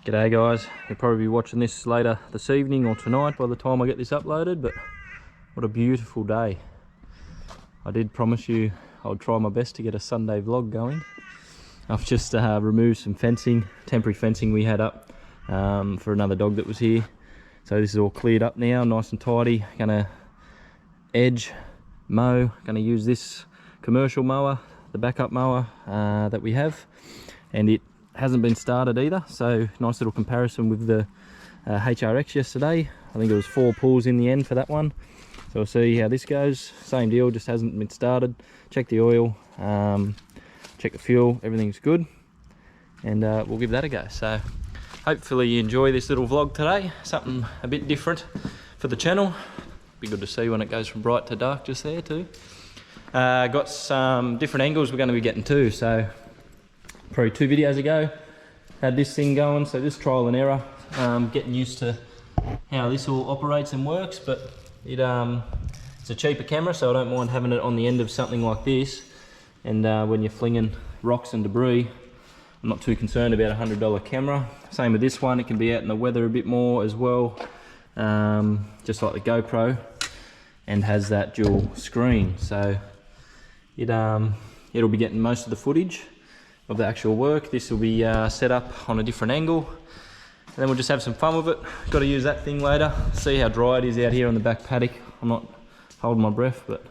G'day guys, you'll probably be watching this later this evening or tonight by the time I get this uploaded, but what a beautiful day. I did promise you I'll try my best to get a Sunday vlog going. I've just removed some fencing, temporary fencing we had up for another dog that was here. So this is all cleared up now, nice and tidy. Gonna edge, mow, gonna use this commercial mower, the backup mower that we have, and it hasn't been started either, so nice little comparison with the HRX yesterday. I think it was 4 pulls in the end for that one, so we'll see how this goes. Same deal, just hasn't been started. Check the oil, check the fuel, everything's good, and we'll give that a go. So hopefully you enjoy this little vlog today, something a bit different for the channel. Be good to see when it goes from bright to dark just there too. Got some different angles we're going to be getting too, so probably 2 videos ago had this thing going, so just trial and error, getting used to how this all operates and works. But it's a cheaper camera, so I don't mind having it on the end of something like this, and when you're flinging rocks and debris, I'm not too concerned about a $100 camera. Same with this one, it can be out in the weather a bit more as well, just like the GoPro, and has that dual screen, so it'll be getting most of the footage of the actual work. This will be set up on a different angle, and then we'll just have some fun with it. Got to use that thing later, see how dry it is out here on the back paddock. I'm not holding my breath, but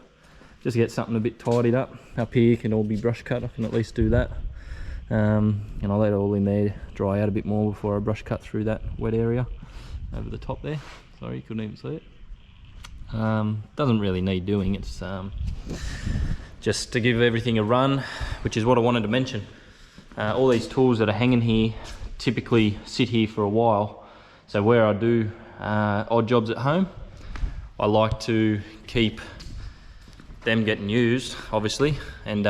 just get something a bit tidied up. Up here can all be brush cut, I can at least do that, and I'll let it all in there dry out a bit more before I brush cut through that wet area over the top there. Sorry, you couldn't even see it. Doesn't really need doing, it's just to give everything a run, which is what I wanted to mention. All these tools that are hanging here typically sit here for a while, so where I do odd jobs at home, I like to keep them getting used, obviously, and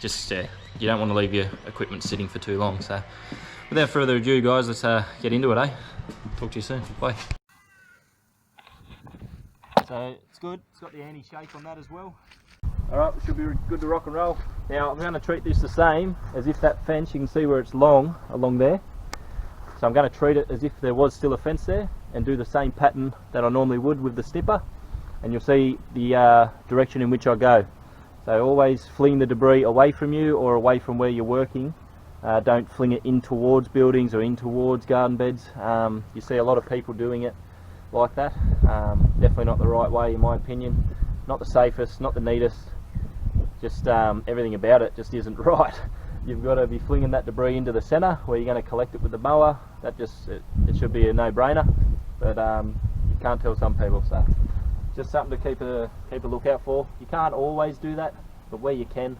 just you don't want to leave your equipment sitting for too long. So without further ado guys, let's get into it, eh? Talk to you soon, bye. So it's good, it's got the anti-shake on that as well. Alright, we should be good to rock and roll. Now I'm going to treat this the same as if that fence, you can see where it's long along there. So I'm going to treat it as if there was still a fence there, and do the same pattern that I normally would with the snipper, and you'll see the direction in which I go. So always fling the debris away from you or away from where you're working. Don't fling it in towards buildings or in towards garden beds. You see a lot of people doing it like that. Definitely not the right way in my opinion. Not the safest, not the neatest. Just everything about it just isn't right. You've got to be flinging that debris into the centre where you're going to collect it with the mower. That just it should be a no-brainer, but you can't tell some people, so just something to keep a lookout for. You can't always do that, but where you can,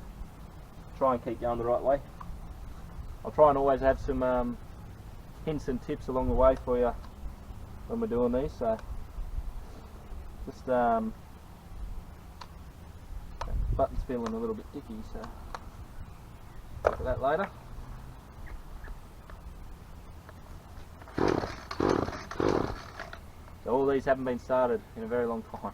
try and keep going the right way. I'll try and always have some hints and tips along the way for you when we're doing these. So just button's feeling a little bit dicky, so look at that later. So all these haven't been started in a very long time.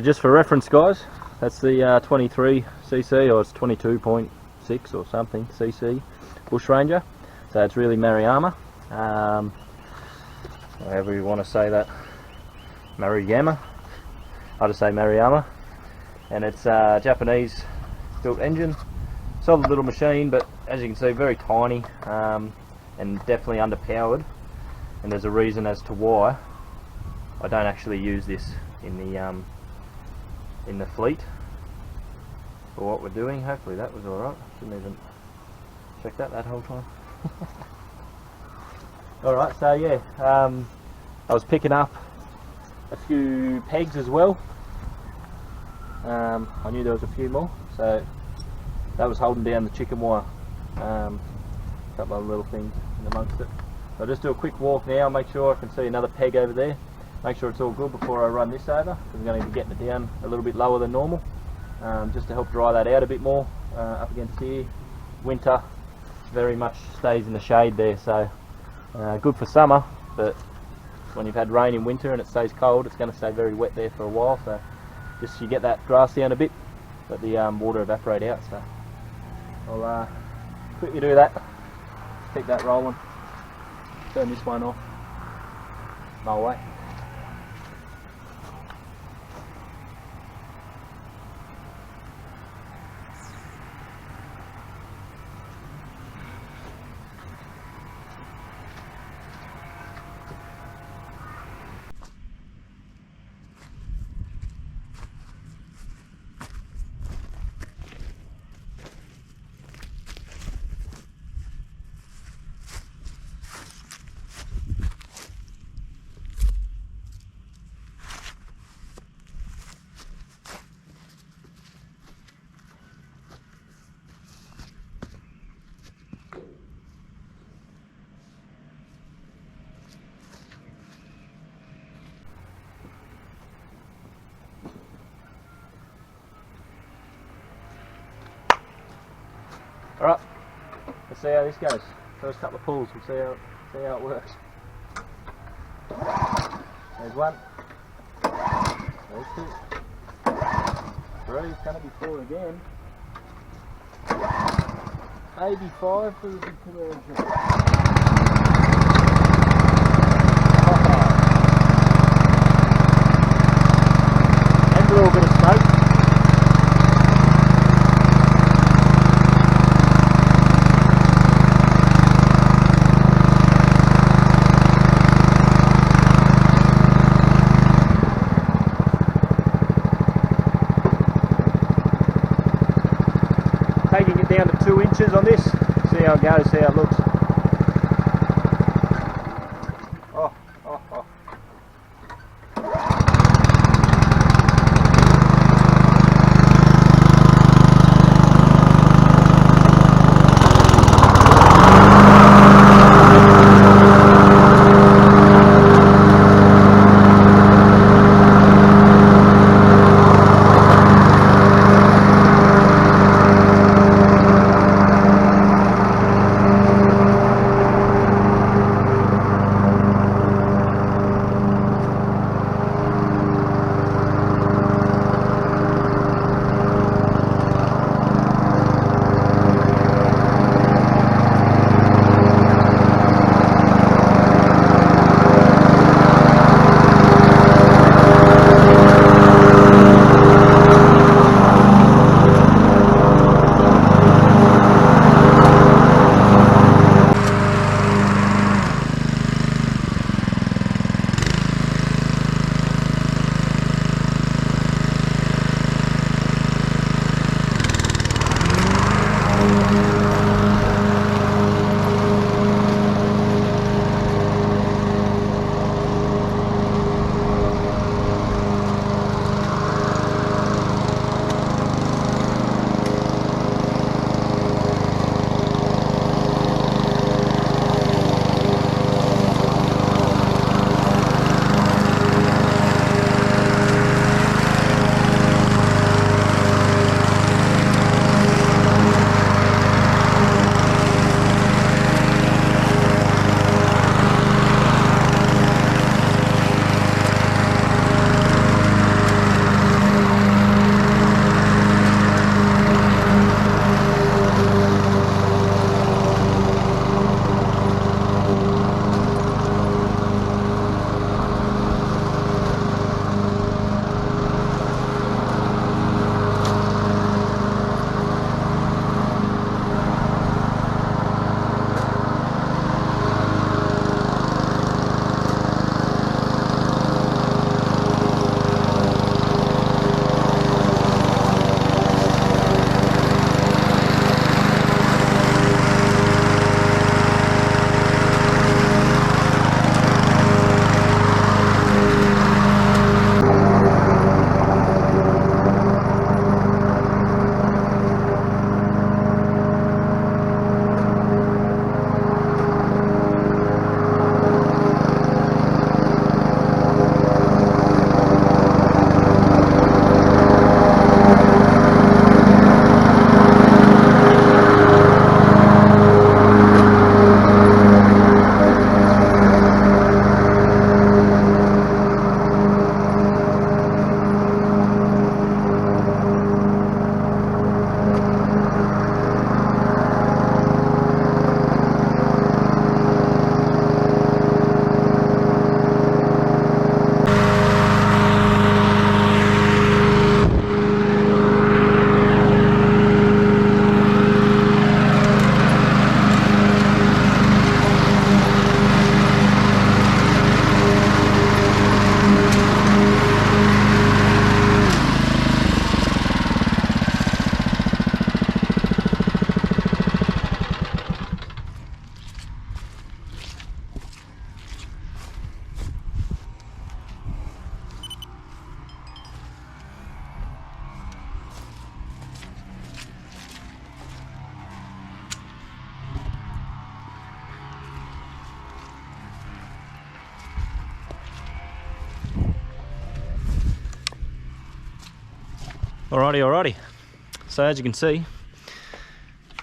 So just for reference, guys, that's the 23cc, or it's 22.6 or something cc Bushranger. So it's really Maruyama, however you want to say that. Maruyama. I just say Maruyama, and it's a Japanese built engine. Solid little machine, but as you can see, very tiny, and definitely underpowered. And there's a reason as to why I don't actually use this in the fleet for what we're doing. Hopefully that was alright. Didn't even check that whole time. Alright, so yeah, I was picking up a few pegs as well. I knew there was a few more, so that was holding down the chicken wire. A couple of little things in amongst it. So I'll just do a quick walk now, make sure I can see another peg over there. Make sure it's all good before I run this over, because I'm going to be getting it down a little bit lower than normal, just to help dry that out a bit more. Up against here, winter very much stays in the shade there, so good for summer, but when you've had rain in winter and it stays cold, it's going to stay very wet there for a while. So just you get that grass down a bit, let the water evaporate out. So I'll quickly do that, keep that rolling, turn this one off, mow away. Alright, let's see how this goes. First couple of pulls, we'll see how it works. There's one. There's two. Three, going to be four again. Maybe five for the big conversion. And a little bit of smoke. Taking it down to 2 inches on this, see how it goes, see how it looks. Oh. Alrighty. So as you can see,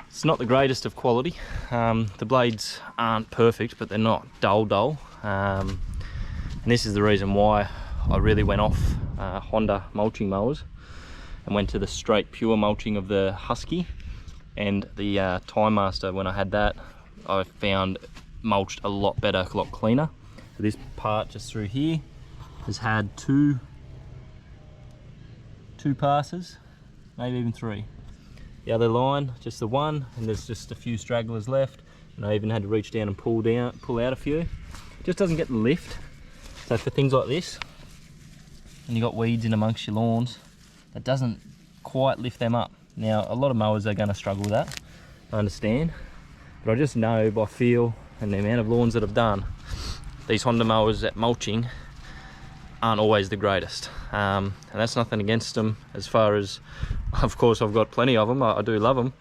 it's not the greatest of quality. The blades aren't perfect, but they're not dull. And this is the reason why I really went off Honda mulching mowers and went to the straight pure mulching of the Husky and the Time Master. When I had that, I found mulched a lot better, a lot cleaner. So this part just through here has had two passes, maybe even 3. The other line, just the one, and there's just a few stragglers left. And I even had to reach down and pull out a few. It just doesn't get the lift. So for things like this, and you got weeds in amongst your lawns, that doesn't quite lift them up. Now, a lot of mowers are going to struggle with that, I understand. But I just know by feel and the amount of lawns that I've done, these Honda mowers at mulching aren't always the greatest. And that's nothing against them, as far as, of course, I've got plenty of them. I do love them.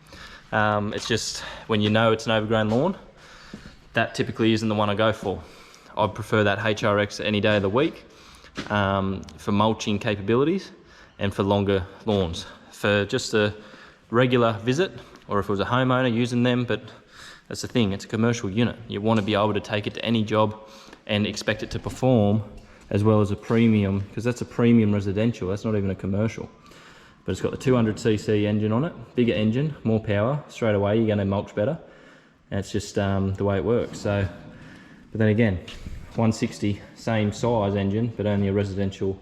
It's just when you know it's an overgrown lawn, that typically isn't the one I go for. I'd prefer that HRX any day of the week for mulching capabilities and for longer lawns. For just a regular visit, or if it was a homeowner using them, but that's the thing, it's a commercial unit. You want to be able to take it to any job and expect it to perform as well as a premium, because that's a premium residential, that's not even a commercial. But it's got the 200cc engine on it, bigger engine, more power, straight away you're going to mulch better. And it's just the way it works. So, but then again, 160, same size engine, but only a residential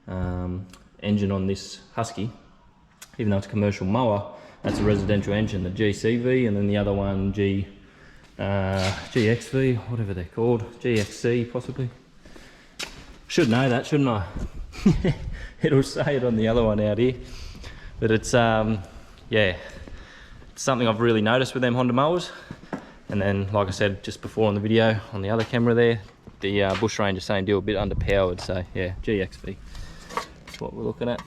engine on this Husky. Even though it's a commercial mower, that's a residential engine, the GCV, and then the other one, GXV, whatever they're called, GXC possibly. Should know that, shouldn't I? It'll say it on the other one out here. But it's, yeah, it's something I've really noticed with them Honda mowers. And then, like I said just before on the video, on the other camera there, the BUSHRANGER, same deal, a bit underpowered. So yeah, GXV, that's what we're looking at.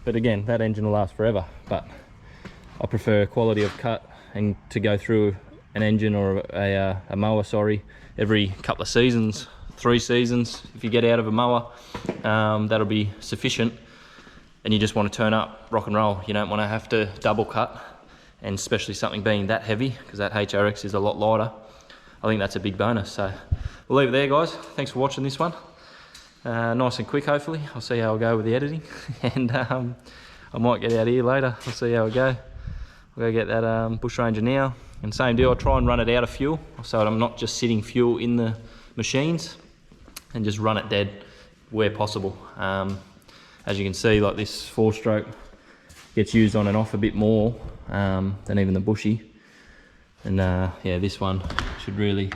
But again, that engine will last forever. But I prefer quality of cut and to go through an engine or a mower, sorry, every couple of seasons. 3 seasons, if you get out of a mower, that'll be sufficient. And you just want to turn up, rock and roll. You don't want to have to double cut, and especially something being that heavy, because that HRX is a lot lighter. I think that's a big bonus. So we'll leave it there, guys. Thanks for watching this one. Nice and quick, hopefully. I'll see how I go with the editing. And I might get out here later. I'll see how I go. I'll go get that BUSHRANGER now. And same deal, I'll try and run it out of fuel, so I'm not just sitting fuel in the machines, and just run it dead where possible. As you can see, like this 4-stroke gets used on and off a bit more than even the bushy. And yeah, this one should really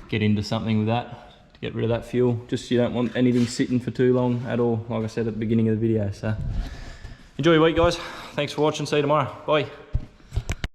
get into something with that to get rid of that fuel. Just you don't want anything sitting for too long at all, like I said at the beginning of the video. So enjoy your week, guys. Thanks for watching. See you tomorrow. Bye.